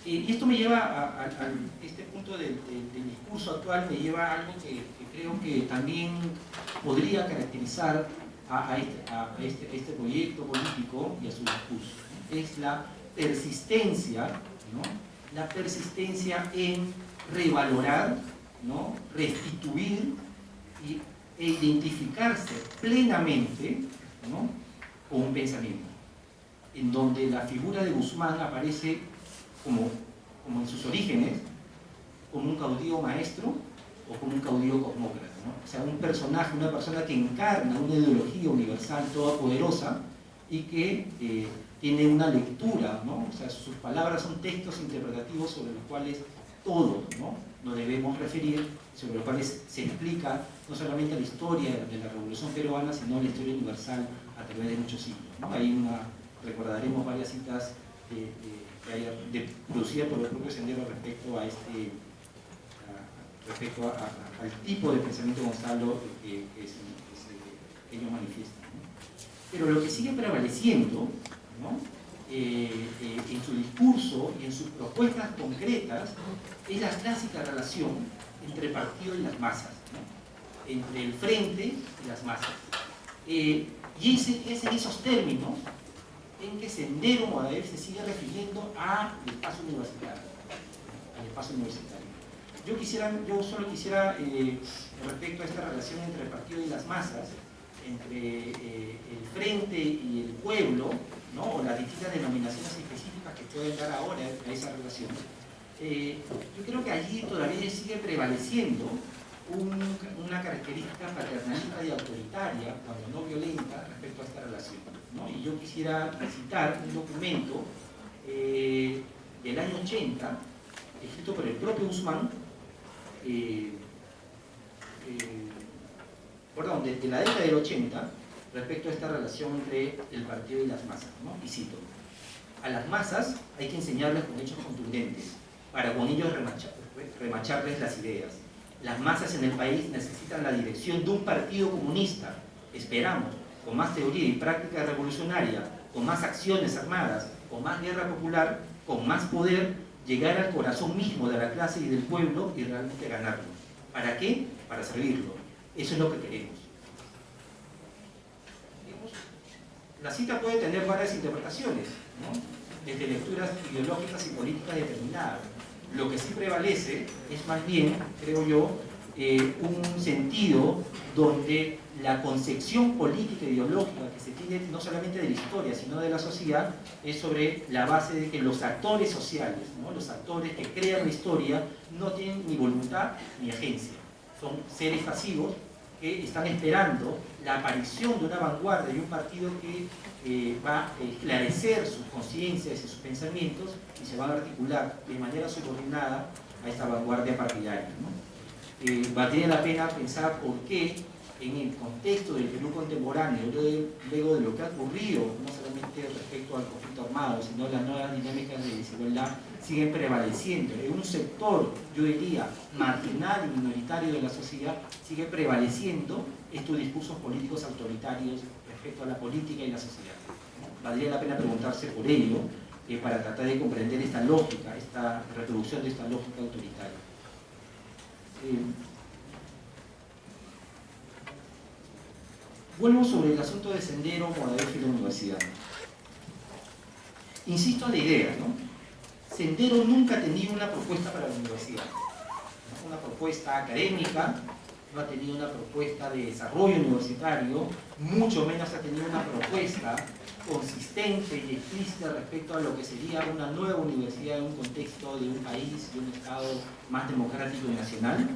Y esto me lleva a este punto del discurso actual, me lleva a algo que creo que también podría caracterizar a este proyecto político y a su discurso, ¿no? Es la persistencia, ¿no? La persistencia en revalorar, ¿no? Restituir e identificarse plenamente, ¿no? Con un pensamiento, en donde la figura de Guzmán aparece como en sus orígenes, como un caudillo maestro o como un caudillo cosmócrata, ¿no? O sea, un personaje, una persona que encarna una ideología universal todopoderosa y que tiene una lectura, ¿no? O sea, sus palabras son textos interpretativos sobre los cuales todos, ¿no? Nos debemos referir, sobre los cuales se explica no solamente la historia de la Revolución Peruana, sino la historia universal a través de muchos siglos, ¿no? Recordaremos varias citas producidas por el propio Sendero respecto a al tipo de pensamiento Gonzalo que ellos manifiestan, ¿no? Pero lo que sigue prevaleciendo, ¿no? En su discurso y en sus propuestas concretas es la clásica relación entre el partido y las masas, ¿no? Entre el frente y las masas. Y es en esos términos en que Sendero Modaer se sigue refiriendo al espacio universitario. Yo solo quisiera, respecto a esta relación entre el partido y las masas, entre el frente y el pueblo, ¿no? O las distintas denominaciones específicas que pueden dar ahora a esa relación, yo creo que allí todavía sigue prevaleciendo una característica paternalista y autoritaria, cuando no violenta, respecto a esta relación, ¿no? Y yo quisiera citar un documento del año 80, escrito por el propio Guzmán, perdón, de la década del 80, respecto a esta relación entre el partido y las masas, ¿no? Y cito: a las masas hay que enseñarles con hechos contundentes, para con ellos remacharles las ideas. Las masas en el país necesitan la dirección de un partido comunista, esperamos, con más teoría y práctica revolucionaria, con más acciones armadas, con más guerra popular, con más poder, llegar al corazón mismo de la clase y del pueblo y realmente ganarlo. ¿Para qué? Para servirlo. Eso es lo que queremos. La cita puede tener varias interpretaciones, ¿no? Desde lecturas ideológicas y políticas determinadas. Lo que sí prevalece es más bien, creo yo, un sentido donde la concepción política e ideológica que se tiene no solamente de la historia, sino de la sociedad, es sobre la base de que los actores sociales, ¿no? Los actores que crean la historia, no tienen ni voluntad ni agencia. Son seres pasivos que están esperando la aparición de una vanguardia y un partido que va a esclarecer sus conciencias y sus pensamientos y se van a articular de manera subordinada a esta vanguardia partidaria, ¿no? Valdría la pena pensar por qué en el contexto del Perú contemporáneo, luego de lo que ha ocurrido, no solamente respecto al conflicto armado, sino las nuevas dinámicas de desigualdad, siguen prevaleciendo. En un sector, yo diría, marginal y minoritario de la sociedad, sigue prevaleciendo estos discursos políticos autoritarios respecto a la política y la sociedad, ¿no? Valdría la pena preguntarse por ello, para tratar de comprender esta lógica, esta reproducción de esta lógica autoritaria. Vuelvo sobre el asunto de Sendero, Modaer y la universidad. Insisto en la idea, ¿no? Sendero nunca ha tenido una propuesta para la universidad, ¿no? Una propuesta académica, no ha tenido una propuesta de desarrollo universitario, mucho menos ha tenido una propuesta consistente y explícita respecto a lo que sería una nueva universidad en un contexto de un país, de un Estado más democrático y nacional.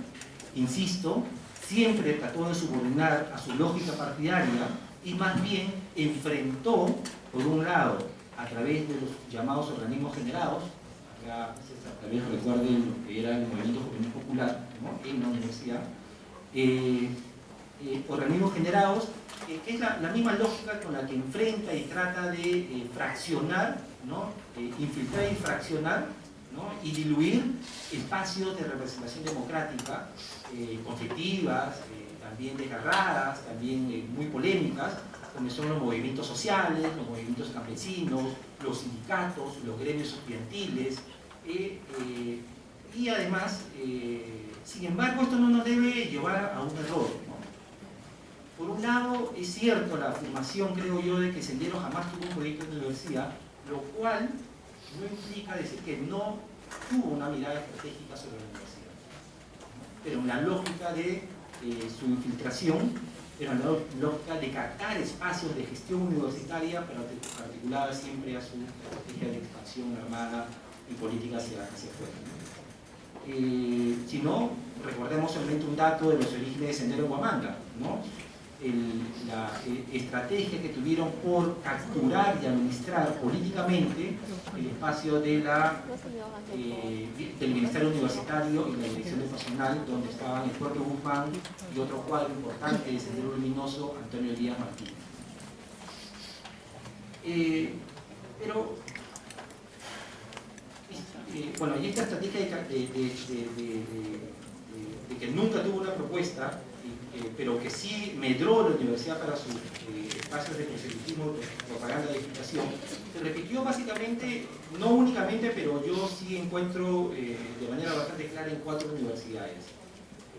Insisto, siempre trató de subordinar a su lógica partidaria y más bien enfrentó, por un lado, a través de los llamados organismos generados, acá tal vez recuerden lo que era el movimiento juvenil popular, ¿no? En la universidad, organismos generados, que es la misma lógica con la que enfrenta y trata de fraccionar, ¿no? Infiltrar y fraccionar, ¿no? Y diluir espacios de representación democrática, conflictivas, también desgarradas, también muy polémicas, como son los movimientos sociales, los movimientos campesinos, los sindicatos, los gremios estudiantiles, Y además, sin embargo, esto no nos debe llevar a un error, ¿no? Por un lado, es cierto la afirmación, creo yo, de que Sendero jamás tuvo un proyecto de universidad, lo cual no implica decir que no tuvo una mirada estratégica sobre la universidad, ¿no? Pero la lógica de su infiltración era la lógica de captar espacios de gestión universitaria, pero articulada siempre a su estrategia de expansión armada y política hacia afuera, ¿no? Si no, recordemos solamente un dato de los orígenes de Sendero Huamanga, ¿no? La estrategia que tuvieron por capturar y administrar políticamente el espacio de del Ministerio Universitario y la Dirección Educacional, donde estaban el propio Guzmán y otro cuadro importante de Sendero Luminoso, Antonio Díaz Martínez. Bueno, y esta estrategia de que nunca tuvo una propuesta, pero que sí medró la universidad para sus espacios de proselitismo, propaganda de agitación, se repitió básicamente, no únicamente, pero yo sí encuentro de manera bastante clara en 4 universidades.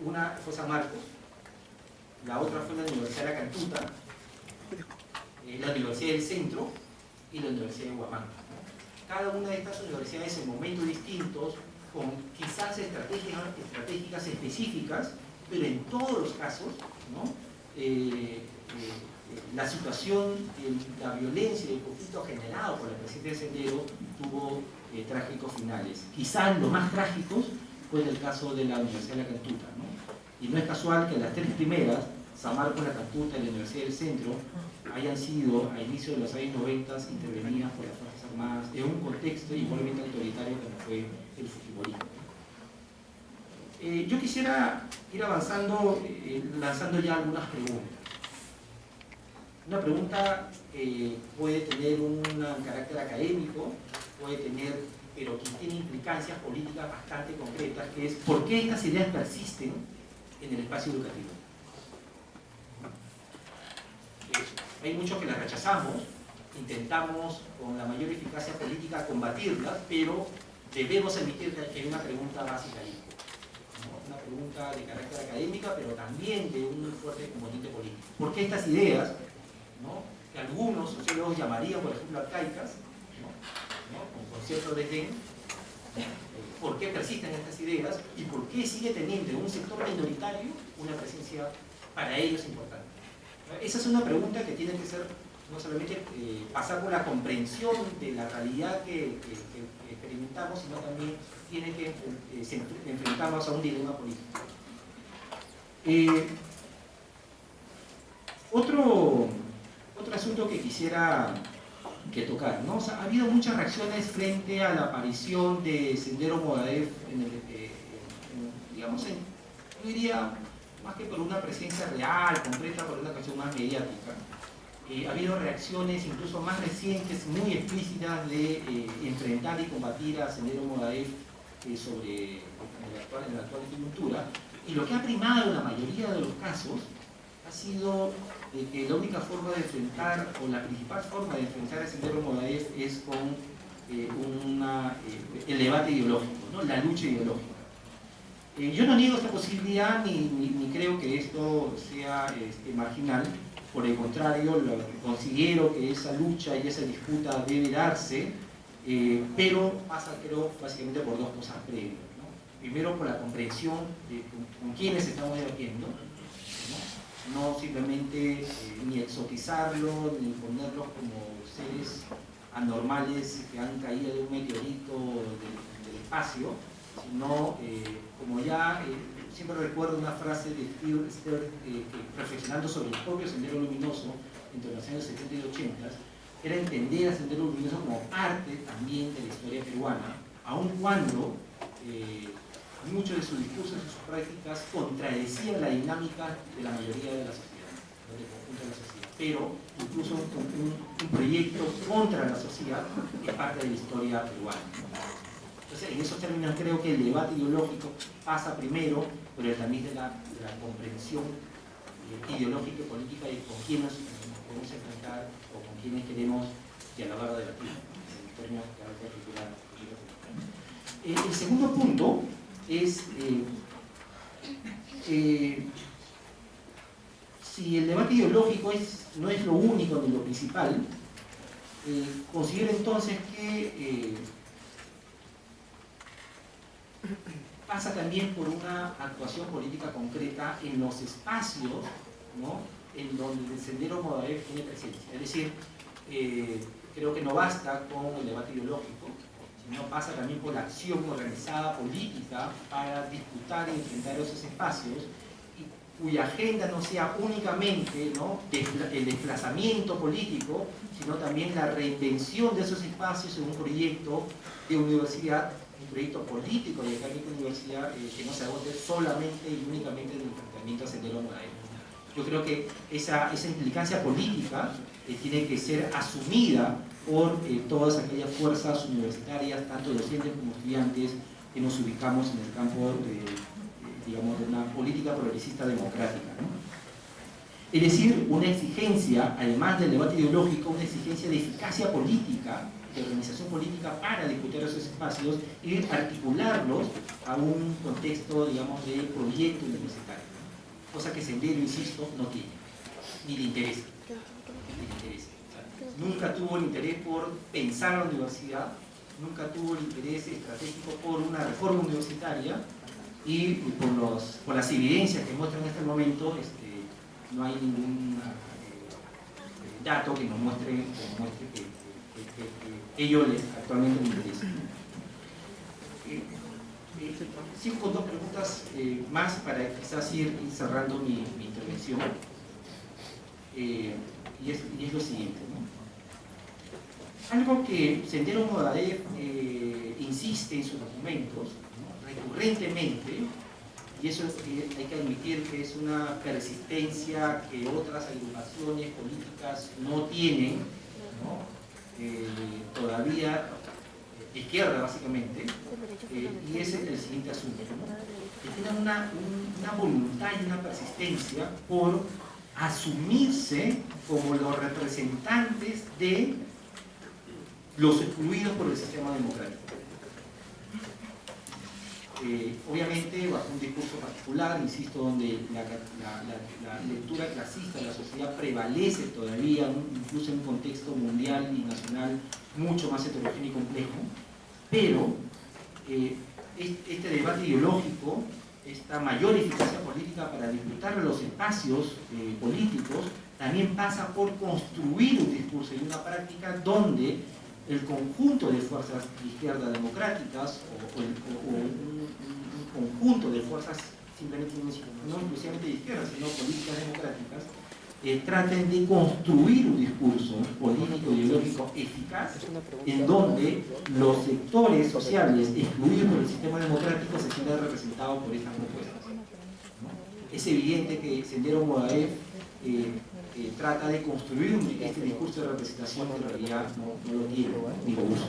Una fue San Marcos, la otra fue la Universidad de la Cantuta, la Universidad del Centro y la Universidad de Huamanga. Cada una de estas universidades en momentos distintos, con quizás estratégicas específicas, pero en todos los casos, ¿no? La situación, la violencia y el conflicto generado por la presencia de Sendero tuvo trágicos finales. Quizás los más trágicos fue en el caso de la Universidad de la Cantuta, ¿no? Y no es casual que las 3 primeras, San Marcos, la Cantuta y la Universidad del Centro, hayan sido, a inicio de los años 90, intervenidas por las Fuerzas Armadas en un contexto igualmente autoritario como fue el fujimorismo. Yo quisiera ir avanzando, lanzando ya algunas preguntas. Una pregunta puede tener un carácter académico, puede tener, pero que tiene implicancias políticas bastante concretas, que es ¿por qué estas ideas persisten en el espacio educativo? Hay muchos que las rechazamos, intentamos con la mayor eficacia política combatirlas, pero debemos admitir que hay una pregunta básica ahí, ¿no? Una pregunta de carácter académica, pero también de un fuerte componente político. ¿Por qué estas ideas, ¿no? Que algunos sociólogos llamarían, por ejemplo, arcaicas, ¿no? Con cierto desdén, por qué persisten estas ideas y por qué sigue teniendo en un sector minoritario una presencia para ellos importante? Esa es una pregunta que tiene que ser no solamente pasar por la comprensión de la realidad que experimentamos, sino también tiene que enfrentarnos a un dilema político. Otro asunto que quisiera tocar, ¿no? O sea, ha habido muchas reacciones frente a la aparición de Sendero Modaef digamos, yo diría, más que por una presencia real, concreta, por una cuestión más mediática. Ha habido reacciones incluso más recientes, muy explícitas, de enfrentar y combatir a Sendero Modaef en la actual coyuntura. Y lo que ha primado en la mayoría de los casos ha sido que la única forma de enfrentar, o la principal forma de enfrentar a Sendero Modaef es con el debate ideológico, ¿no? La lucha ideológica. Yo no niego esta posibilidad ni creo que esto sea marginal. Por el contrario, considero que esa lucha y esa disputa debe darse, pero pasa, creo, básicamente por 2 cosas previas, ¿no? Primero, por la comprensión de con quiénes estamos debatiendo, ¿no? No simplemente ni exotizarlo, ni ponerlos como seres anormales que han caído de un meteorito del espacio, sino, como ya siempre recuerdo una frase de Stern, reflexionando sobre el propio Sendero Luminoso entre los años 70 y 80, era entender a Sendero Luminoso como parte también de la historia peruana, aun cuando muchos de sus discursos y sus prácticas contradecían la dinámica de la mayoría de la sociedad, del conjunto de la sociedad. Pero incluso un proyecto contra la sociedad es parte de la historia peruana. Entonces, en esos términos creo que el debate ideológico pasa primero por el tamiz de la comprensión ideológica y política de con quiénes nos podemos enfrentar o con quiénes queremos dialogar o debatir, en términos de carácter cultural. El segundo punto es si el debate ideológico no es lo único ni lo principal, considero entonces que pasa también por una actuación política concreta en los espacios, ¿no?, en donde el Sendero Movadef tiene presencia. Es decir, creo que no basta con el debate ideológico, sino pasa también por la acción organizada política para disputar y enfrentar esos espacios, y cuya agenda no sea únicamente, ¿no?, el desplazamiento político, sino también la reinvención de esos espacios en un proyecto de universidad, un proyecto político de académica universidad, que no se agote solamente y únicamente en el enfrentamiento a Sendero Movadef. Yo creo que esa implicancia política tiene que ser asumida por todas aquellas fuerzas universitarias, tanto docentes como estudiantes, que nos ubicamos en el campo digamos, de una política progresista democrática, ¿no? Es decir, una exigencia, además del debate ideológico, una exigencia de eficacia política, de organización política para disputar esos espacios y articularlos a un contexto, digamos, de proyecto universitario, ¿no? Cosa que Sendero, insisto, no tiene, ni le interesa. Nunca tuvo el interés por pensar la universidad, nunca tuvo el interés estratégico por una reforma universitaria, y por las evidencias que muestran en este momento, no hay ningún dato que nos muestre que ello actualmente le interesa. Sigo con dos preguntas más para quizás ir cerrando mi intervención, y es lo siguiente, ¿no? Algo que Sendero Movadef insiste en sus documentos, ¿no?, recurrentemente, y eso hay que admitir que es una persistencia que otras agrupaciones políticas no tienen, ¿no?, todavía, izquierda básicamente, y ese es el siguiente asunto, ¿no?, que tienen una voluntad y una persistencia por asumirse como los representantes de los excluidos por el sistema democrático. Obviamente bajo un discurso particular, insisto, donde la lectura clasista de la sociedad prevalece todavía, incluso en un contexto mundial y nacional mucho más heterogéneo y complejo, pero este debate ideológico, esta mayor eficacia política para disputar los espacios políticos, también pasa por construir un discurso y una práctica donde el conjunto de fuerzas de izquierda democráticas o un conjunto de fuerzas simplemente no exclusivamente de izquierda, sino políticas democráticas, traten de construir un discurso político ideológico eficaz en donde los sectores sociales excluidos por el sistema democrático se sientan representados por estas propuestas, ¿no? Es evidente que Sendero Movadef trata de construir este discurso de representación que en realidad no lo tiene, ni lo usa.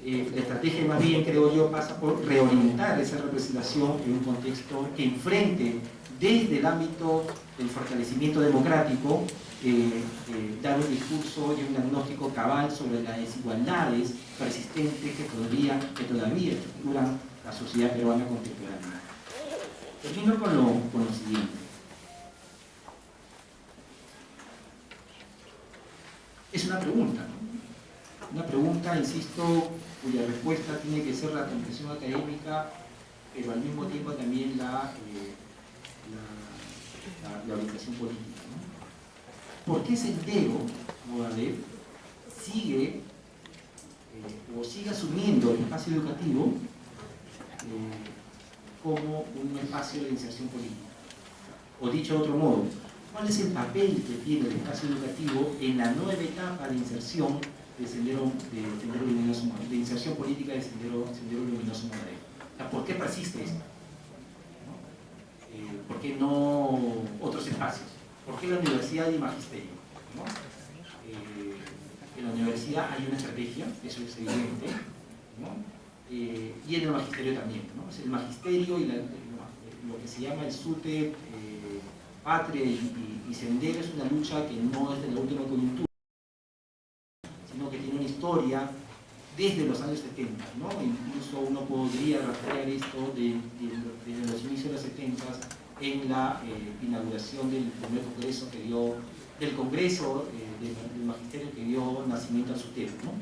La estrategia más bien, creo yo, pasa por reorientar esa representación en un contexto que enfrente desde el ámbito del fortalecimiento democrático, dar un discurso y un diagnóstico cabal sobre las desigualdades persistentes que todavía estructuran la sociedad peruana contemporánea. Termino con lo siguiente. Es una pregunta, ¿no? Una pregunta, insisto, cuya respuesta tiene que ser la comprensión académica, pero al mismo tiempo también la orientación política, ¿no? ¿Por qué Sendero Movadef sigue asumiendo el espacio educativo como un espacio de inserción política? O dicho de otro modo, ¿cuál es el papel que tiene el espacio educativo en la nueva etapa de inserción de Sendero Luminoso Movadef, de inserción política de Sendero Luminoso Movadef? O sea, ¿por qué persiste esto? ¿Por qué no otros espacios? ¿Por qué la universidad y magisterio? ¿No? En la universidad hay una estrategia, eso es evidente, ¿no? Y en el magisterio también, ¿no? Es el magisterio y lo que se llama el SUTE, Patria y Sendero, es una lucha que no es de la última coyuntura, sino que tiene una historia desde los años 70, ¿no? Incluso uno podría rastrear esto desde los inicios de los 70 en la inauguración del primer congreso que dio, del congreso del magisterio que dio nacimiento al SUTEP, ¿no?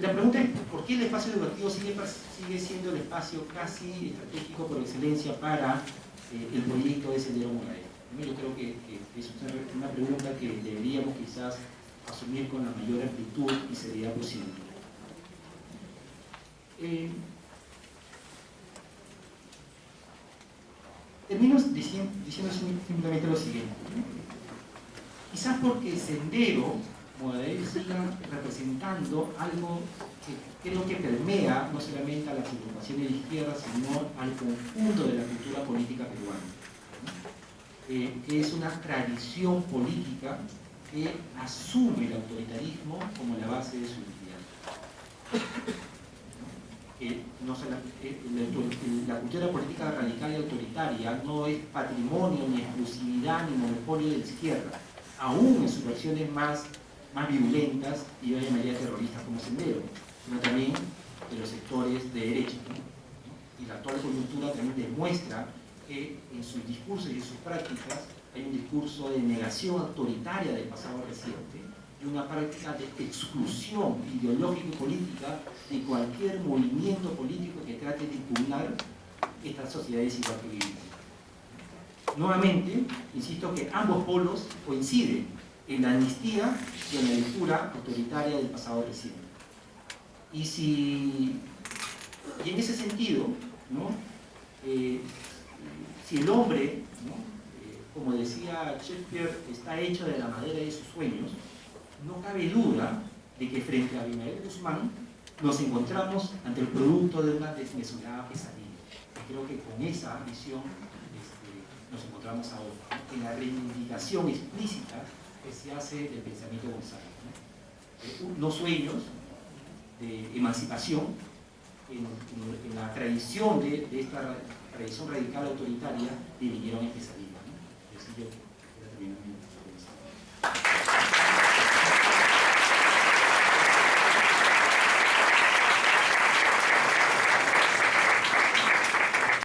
La pregunta es, ¿por qué el espacio educativo sigue siendo el espacio casi estratégico por excelencia para el proyecto de Sendero Morales? ¿No? Yo creo que es una pregunta que deberíamos quizás asumir con la mayor amplitud y seriedad posible. Termino diciendo simplemente lo siguiente. Quizás porque Sendero Morales siga representando algo que creo que permea no solamente a las agrupaciones de izquierda, sino al conjunto de la cultura política peruana, ¿no? Que es una tradición política que asume el autoritarismo como la base de su identidad. La cultura política radical y autoritaria no es patrimonio, ni exclusividad, ni monopolio de la izquierda, aún en sus versiones más violentas y yo llamaría terroristas como Sendero, sino también de los sectores de derecha, ¿no? Y la actual coyuntura también demuestra que en sus discursos y en sus prácticas hay un discurso de negación autoritaria del pasado reciente y una práctica de exclusión ideológica y política de cualquier movimiento político que trate de impugnar esta sociedad desigual que vivimos. Nuevamente, insisto que ambos polos coinciden en la amnistía y en la lectura autoritaria del pasado reciente. Y en ese sentido, ¿no? Si el hombre, ¿no? Como decía Shakespeare, está hecho de la madera de sus sueños, no cabe duda de que frente a Abimael Guzmán nos encontramos ante el producto de una desmesurada pesadilla. Y creo que con esa visión nos encontramos ahora, ¿no? En la reivindicación explícita que se hace del pensamiento gonzález, ¿no? Unos sueños de emancipación en la tradición de esta tradición radical autoritaria dividieron en pesadilla, ¿no? Así yo termino.